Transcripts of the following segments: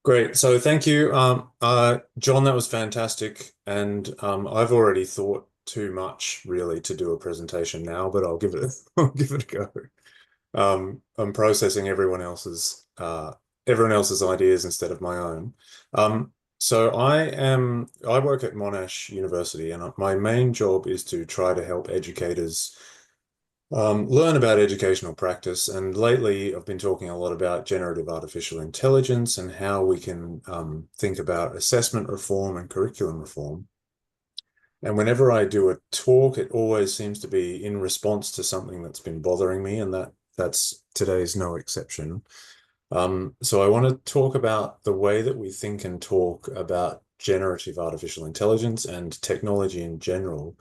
Great. So thank you, John. That was fantastic. And I've already thought too much really to do a presentation now, but I'll give it I'll give it a go. I'm processing everyone else's ideas instead of my own. So I work at Monash University, and my main job is to try to help educators learn about educational practice. And lately, I've been talking a lot about generative artificial intelligence and how we can think about assessment reform and curriculum reform. And whenever I do a talk, it always seems to be in response to something that's been bothering me, and that's today's no exception. So I want to talk about the way that we think and talk about generative artificial intelligence and technology in general,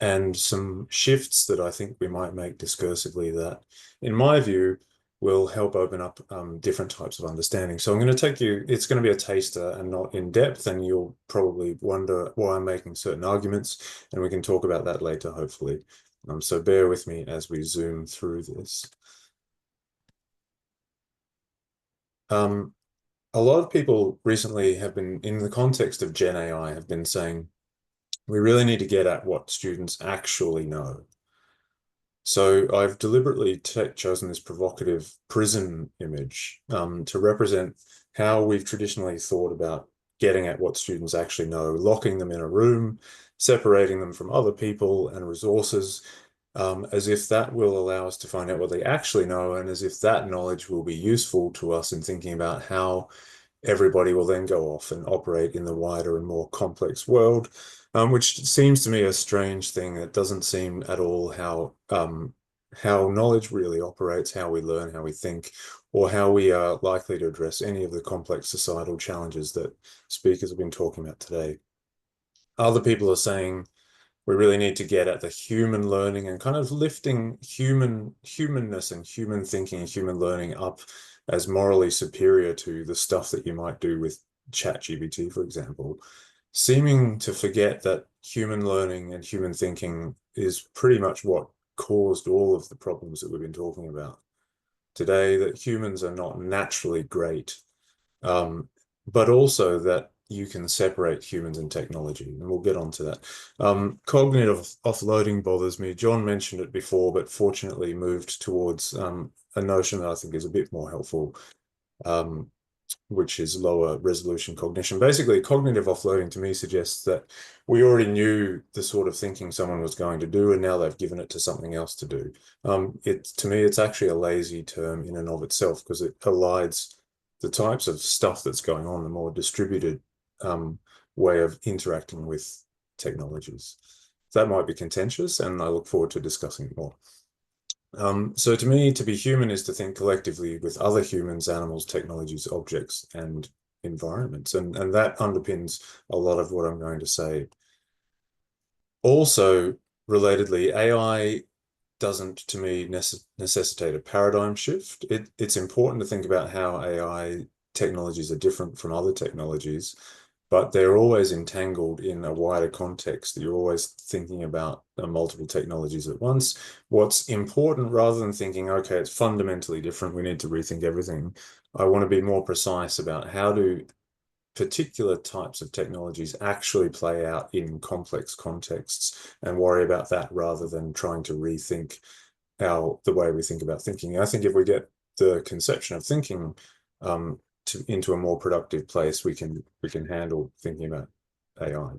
and some shifts that I think we might make discursively that, in my view, will help open up different types of understanding. So I'm going to take you, it's going to be a taster and not in depth, and you'll probably wonder why I'm making certain arguments, and we can talk about that later, hopefully. So bear with me as we zoom through this. Um, a lot of people recently have been, in the context of Gen AI, have been saying, we really need to get at what students actually know. So I've deliberately chosen this provocative prison image to represent how we've traditionally thought about getting at what students actually know, locking them in a room, separating them from other people and resources, as if that will allow us to find out what they actually know, and as if that knowledge will be useful to us in thinking about how everybody will then go off and operate in the wider and more complex world, which seems to me a strange thing. It doesn't seem at all how knowledge really operates, how we learn, how we think, or how we are likely to address any of the complex societal challenges that speakers have been talking about today. Other people are saying we really need to get at the human learning and kind of lifting humanness and human thinking and human learning up as morally superior to the stuff that you might do with ChatGPT, for example, seeming to forget that human learning and human thinking is pretty much what caused all of the problems that we've been talking about today, that humans are not naturally great, but also that you can separate humans and technology, and we'll get onto that. Cognitive offloading bothers me. John mentioned it before, but fortunately moved towards a notion that I think is a bit more helpful, um, which is lower resolution cognition. Basically, cognitive offloading to me suggests that we already knew the sort of thinking someone was going to do, and now they've given it to something else to do. To me, it's actually a lazy term in and of itself because it elides the types of stuff that's going on, the more distributed way of interacting with technologies. That might be contentious, and I look forward to discussing it more. So to me, to be human is to think collectively with other humans, animals, technologies, objects, and environments. And that underpins a lot of what I'm going to say. Also, relatedly, AI doesn't, to me, necessitate a paradigm shift. It's important to think about how AI technologies are different from other technologies, but they're always entangled in a wider context. You're always thinking about multiple technologies at once. What's important, rather than thinking, okay, it's fundamentally different, we need to rethink everything, I want to be more precise about how do particular types of technologies actually play out in complex contexts and worry about that rather than trying to rethink the way we think about thinking. I think if we get the conception of thinking into a more productive place, we can handle thinking about AI.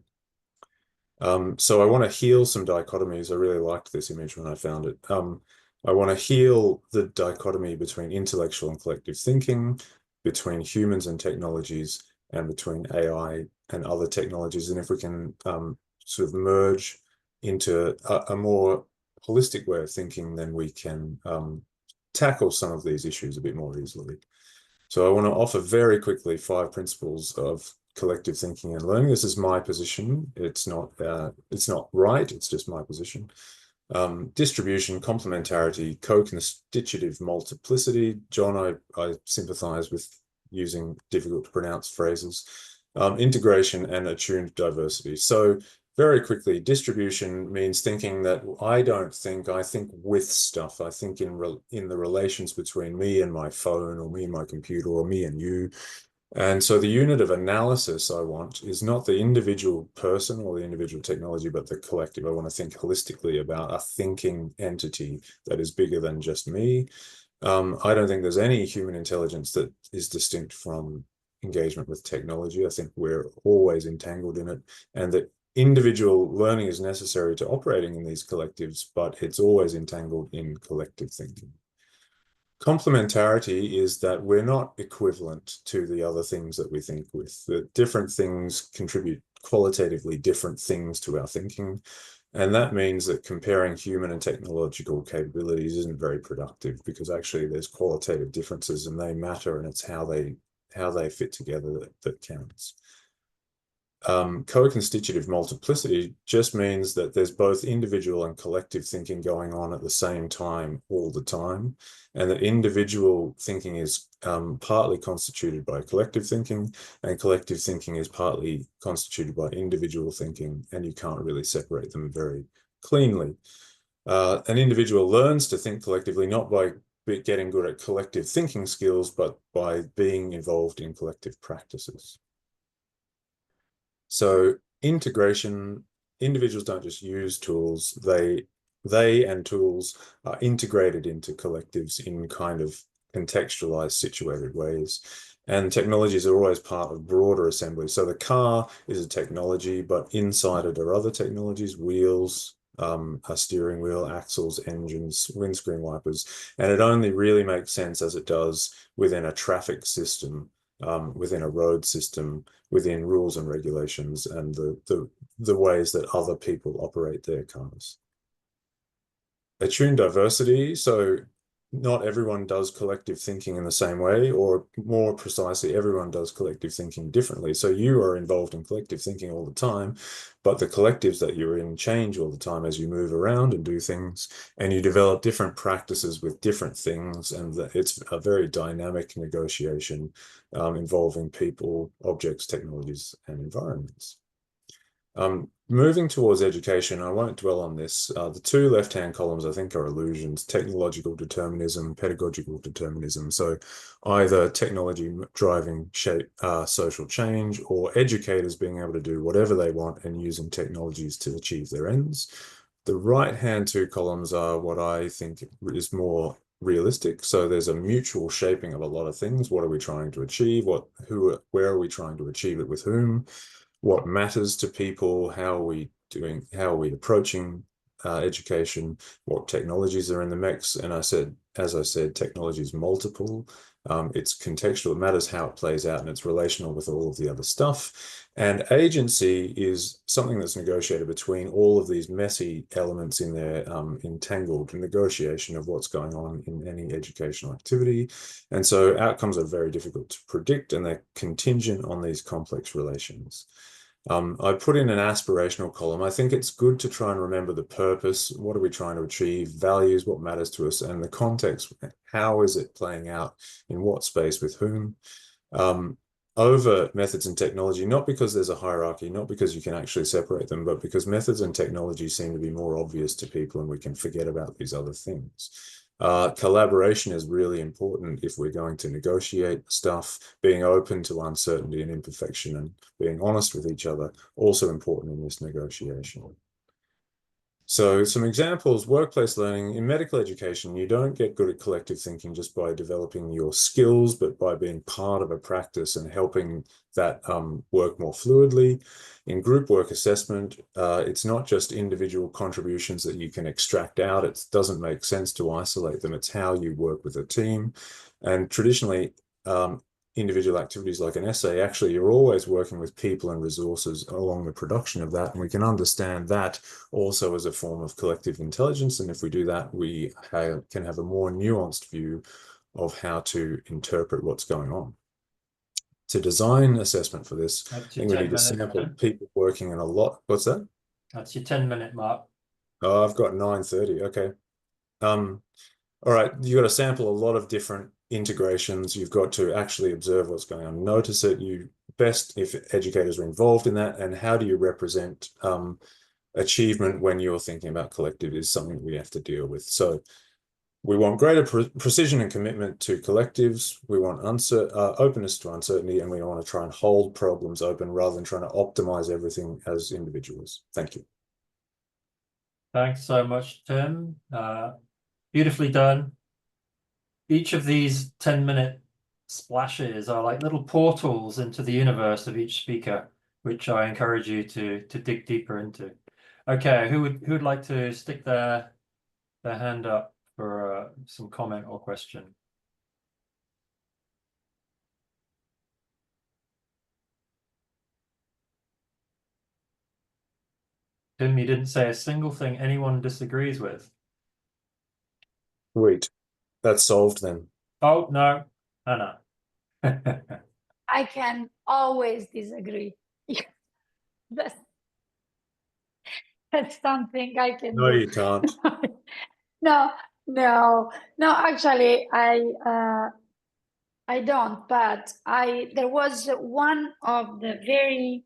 So I want to heal some dichotomies. I really liked this image when I found it. I want to heal the dichotomy between intellectual and collective thinking, between humans and technologies, and between AI and other technologies. And if we can sort of merge into a more holistic way of thinking, then we can tackle some of these issues a bit more easily. So I want to offer very quickly 5 principles of collective thinking and learning. This is my position. It's not right. It's just my position. Distribution, complementarity, co-constitutive multiplicity. John, I sympathize with using difficult to pronounce phrases. Integration and attuned diversity. So very quickly, distribution means thinking that I don't think, I think with stuff. I think in the relations between me and my phone, or me and my computer, or me and you. And so the unit of analysis I want is not the individual person or the individual technology, but the collective. I want to think holistically about a thinking entity that is bigger than just me. I don't think there's any human intelligence that is distinct from engagement with technology. I think we're always entangled in it, and that individual learning is necessary to operating in these collectives, but it's always entangled in collective thinking. Complementarity is that we're not equivalent to the other things that we think with. The different things contribute qualitatively different things to our thinking. And that means that comparing human and technological capabilities isn't very productive, because actually there's qualitative differences and they matter, and it's how they fit together that counts. Co-constitutive multiplicity just means that there's both individual and collective thinking going on at the same time all the time, and that individual thinking is partly constituted by collective thinking, and collective thinking is partly constituted by individual thinking, and you can't really separate them very cleanly. An individual learns to think collectively not by getting good at collective thinking skills, but by being involved in collective practices. So integration, individuals don't just use tools, they and tools are integrated into collectives in kind of contextualized, situated ways. And technologies are always part of broader assemblies. So the car is a technology, but inside it are other technologies, wheels, a steering wheel, axles, engines, windscreen wipers. And it only really makes sense as it does within a traffic system, within a road system, within rules and regulations, and the ways that other people operate their cars. Attuned diversity, so not everyone does collective thinking in the same way, or more precisely, everyone does collective thinking differently. So you are involved in collective thinking all the time, but the collectives that you're in change all the time as you move around and do things, and you develop different practices with different things, and it's a very dynamic negotiation involving people, objects, technologies, and environments. Moving towards education, I won't dwell on this. The two left-hand columns, I think, are illusions: technological determinism, pedagogical determinism. So either technology driving social change, or educators being able to do whatever they want and using technologies to achieve their ends. The right-hand two columns are what I think is more realistic. So there's a mutual shaping of a lot of things. What are we trying to achieve? Where are we trying to achieve it with whom? What matters to people, how are we doing, how are we approaching education, what technologies are in the mix. And as I said, technology is multiple. It's contextual, it matters how it plays out, and it's relational with all of the other stuff. And agency is something that's negotiated between all of these messy elements in their entangled negotiation of what's going on in any educational activity. And so outcomes are very difficult to predict, and they're contingent on these complex relations. I put in an aspirational column. I think it's good to try and remember the purpose. What are we trying to achieve? Values, what matters to us, and the context. How is it playing out? In what space, with whom? Over methods and technology, not because there's a hierarchy, not because you can actually separate them, but because methods and technology seem to be more obvious to people and we can forget about these other things. Collaboration is really important if we're going to negotiate stuff. Being open to uncertainty and imperfection and being honest with each other, also important in this negotiation. So some examples: workplace learning. In medical education, you don't get good at collective thinking just by developing your skills, but by being part of a practice and helping that work more fluidly. In group work assessment, it's not just individual contributions that you can extract out. It doesn't make sense to isolate them. It's how you work with a team. And traditionally, individual activities like an essay, actually you're always working with people and resources along the production of that, and we can understand that also as a form of collective intelligence. And if we do that, we can have a more nuanced view of how to interpret what's going on. To design assessment for this, I think we need to sample people working in a lot. What's that? That's your 10-minute mark. Oh, I've got 9:30. Okay. All right, you've got to sample a lot of different integrations. You've got to actually observe what's going on, notice it. You best if educators are involved in that. And how do you represent achievement when you're thinking about collective is something we have to deal with. So We want greater precision and commitment to collectives. We want openness to uncertainty, and we want to try and hold problems open rather than trying to optimize everything as individuals. Thank you. Thanks so much, Tim. Beautifully done. Each of these 10-minute splashes are like little portals into the universe of each speaker, which I encourage you to dig deeper into. Okay, who would like to stick their hand up for some comment or question? Tim, you didn't say a single thing anyone disagrees with. Sweet. That's solved then. Oh, no, Anna. I can always disagree. that's, that's something I can No, do. you can't. No, actually, I don't, but there was one of the very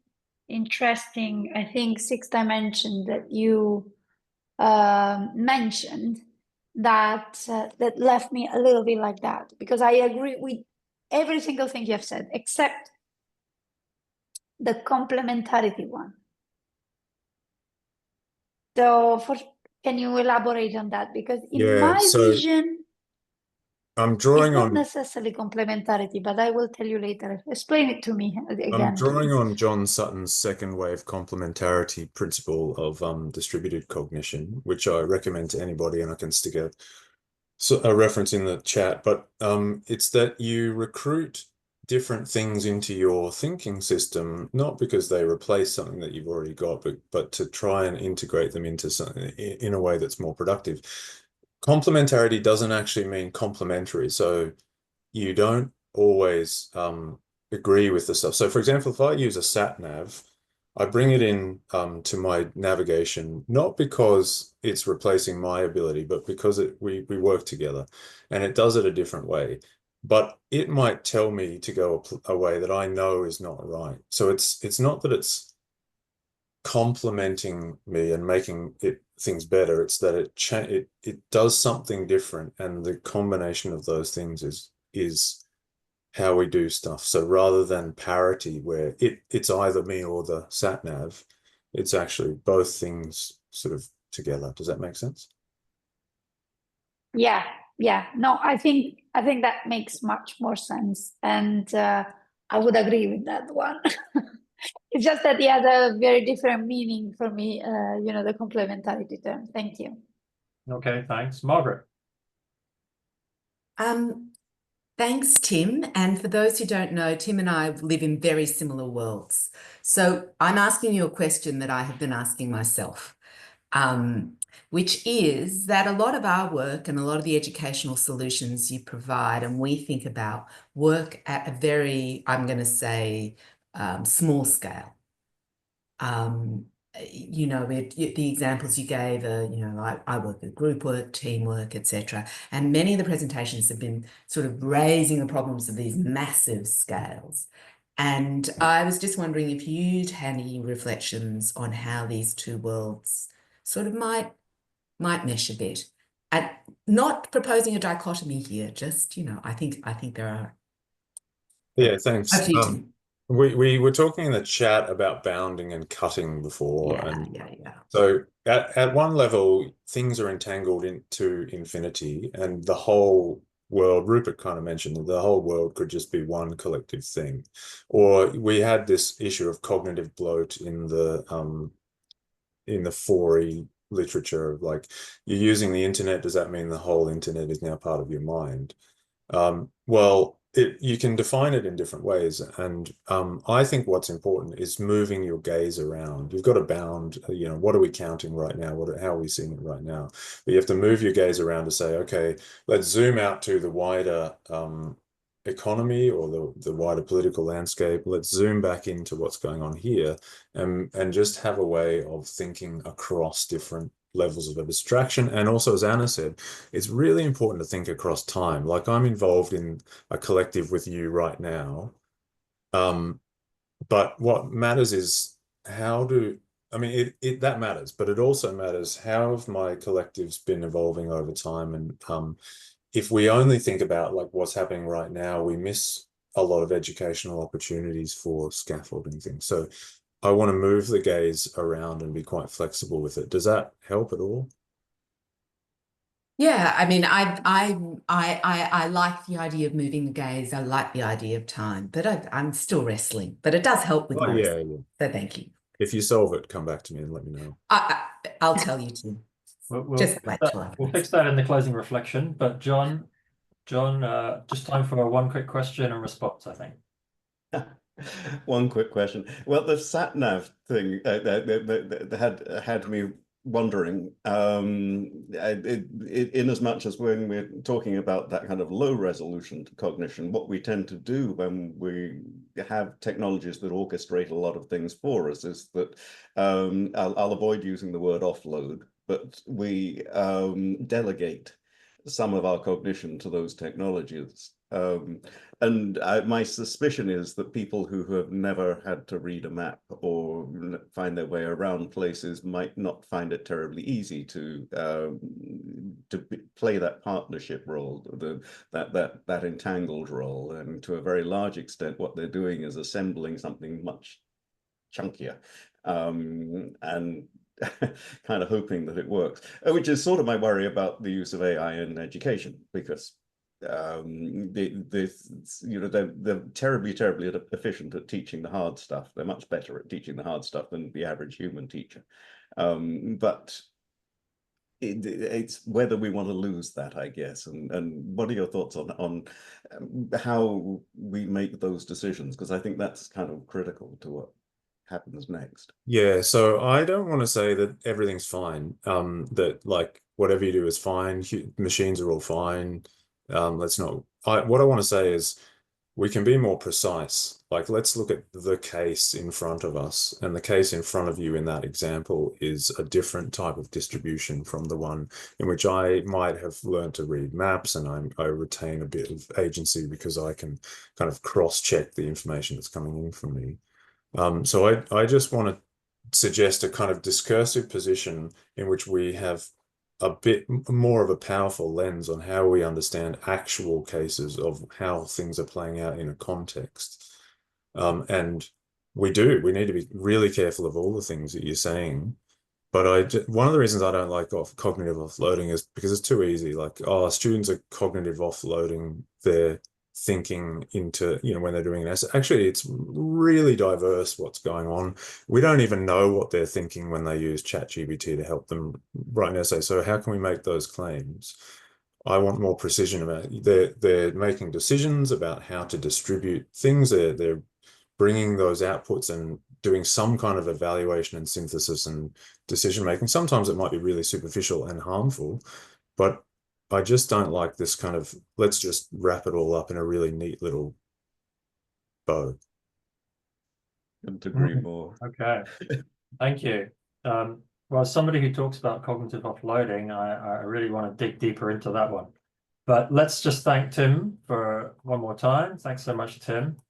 interesting, I think, 6 dimension that you mentioned that that left me a little bit like that, because I agree with every single thing you have said, except the complementarity one. So can you elaborate on that? Because in my vision, I'm it's drawing not on necessarily complementarity, but I will tell you later. Explain it to me I'm again, drawing please. on John Sutton's second wave complementarity principle of distributed cognition, which I recommend to anybody, and I can stick a reference in the chat. But it's that you recruit different things into your thinking system, not because they replace something that you've already got, but to try and integrate them into something in a way that's more productive. Complementarity doesn't actually mean complementary. So you don't always agree with the stuff. So for example, if I use a sat nav, I bring it in to my navigation, not because it's replacing my ability, but because we work together, and it does it a different way. But it might tell me to go a way that I know is not right. So it's not that it's complementing me and making things better. It's that it does something different, and the combination of those things is how we do stuff. So rather than parity, where it's either me or the sat nav, it's actually both things sort of together. Does that make sense? Yeah. No, I think that makes much more sense, and I would agree with that one. It's just that it has a very different meaning for me, the complementarity term. Thank you. Okay, thanks. Margaret. Thanks, Tim. And for those who don't know, Tim and I live in very similar worlds. So I'm asking you a question that I have been asking myself, which is that a lot of our work and a lot of the educational solutions you provide and we think about work at a very, I'm going to say, small scale. The examples you gave are, I work with group work, teamwork, etc. And many of the presentations have been sort of raising the problems of these massive scales. And I was just wondering if you'd had any reflections on how these two worlds sort of might mesh a bit. And not proposing a dichotomy here, just, I think there are. Yeah, thanks. Up to you, Tim. We were talking in the chat about bounding and cutting before, and Yeah. so at one level, things are entangled into infinity, and the whole world, Rupert kind of mentioned that the whole world could just be one collective thing. Or we had this issue of cognitive bloat in the 4E literature of like, you're using the internet, does that mean the whole internet is now part of your mind? Well, you can define it in different ways, and I think what's important is moving your gaze around. You've got to bound, what are we counting right now? How are we seeing it right now? But you have to move your gaze around to say, okay, let's zoom out to the wider economy or the wider political landscape. Let's zoom back into what's going on here, and just have a way of thinking across different levels of abstraction. And also, as Anna said, it's really important to think across time. Like, I'm involved in a collective with you right now. But what matters is how do I mean, that matters, but it also matters how have my collectives been evolving over time. And if we only think about like what's happening right now, we miss a lot of educational opportunities for scaffolding things. So I want to move the gaze around and be quite flexible with it. Does that help at all? Yeah, I mean, I like the idea of moving the gaze. I like the idea of time, but I'm still wrestling. But it does help with Oh, my yeah, wrestling. yeah. So thank you. If you solve it, come back to me and let me know. I'll tell you too. Just wait till I We'll fix that in the closing reflection. But John, just time for one quick question and response, I think. One quick question. Well, the sat nav thing had me wondering, in as much as when we're talking about that kind of low resolution cognition, what we tend to do when we have technologies that orchestrate a lot of things for us is that I'll avoid using the word offload, but we delegate some of our cognition to those technologies. And my suspicion is that people who have never had to read a map or find their way around places might not find it terribly easy to play that partnership role, that entangled role. And to a very large extent, what they're doing is assembling something much chunkier and kind of hoping that it works, which is sort of my worry about the use of AI in education, because they're terribly efficient at teaching the hard stuff. They're much better at teaching the hard stuff than the average human teacher, but it's whether we want to lose that, I guess. And what are your thoughts on how we make those decisions? Because I think that's kind of critical to what happens next. Yeah, so I don't want to say that everything's fine. That like whatever you do is fine. Machines are all fine. Let's not. What I want to say is we can be more precise. Like, let's look at the case in front of us, and the case in front of you in that example is a different type of distribution from the one in which I might have learned to read maps, and I retain a bit of agency because I can kind of cross-check the information that's coming in from me. So I just want to suggest a kind of discursive position in which we have a bit more of a powerful lens on how we understand actual cases of how things are playing out in a context. And we need to be really careful of all the things that you're saying. But one of the reasons I don't like cognitive offloading is because it's too easy. Like, oh, students are cognitive offloading their thinking into, when they're doing an essay. Actually, it's really diverse what's going on. We don't even know what they're thinking when they use ChatGPT to help them write an essay. So how can we make those claims? I want more precision about it. They're making decisions about how to distribute things. They're bringing those outputs and doing some kind of evaluation and synthesis and decision making. Sometimes it might be really superficial and harmful, but I just don't like this kind of, let's just wrap it all up in a really neat little bow. Couldn't agree more. Okay, thank you. Well, as somebody who talks about cognitive offloading, I really want to dig deeper into that one. But let's just thank Tim for one more time. Thanks so much, Tim.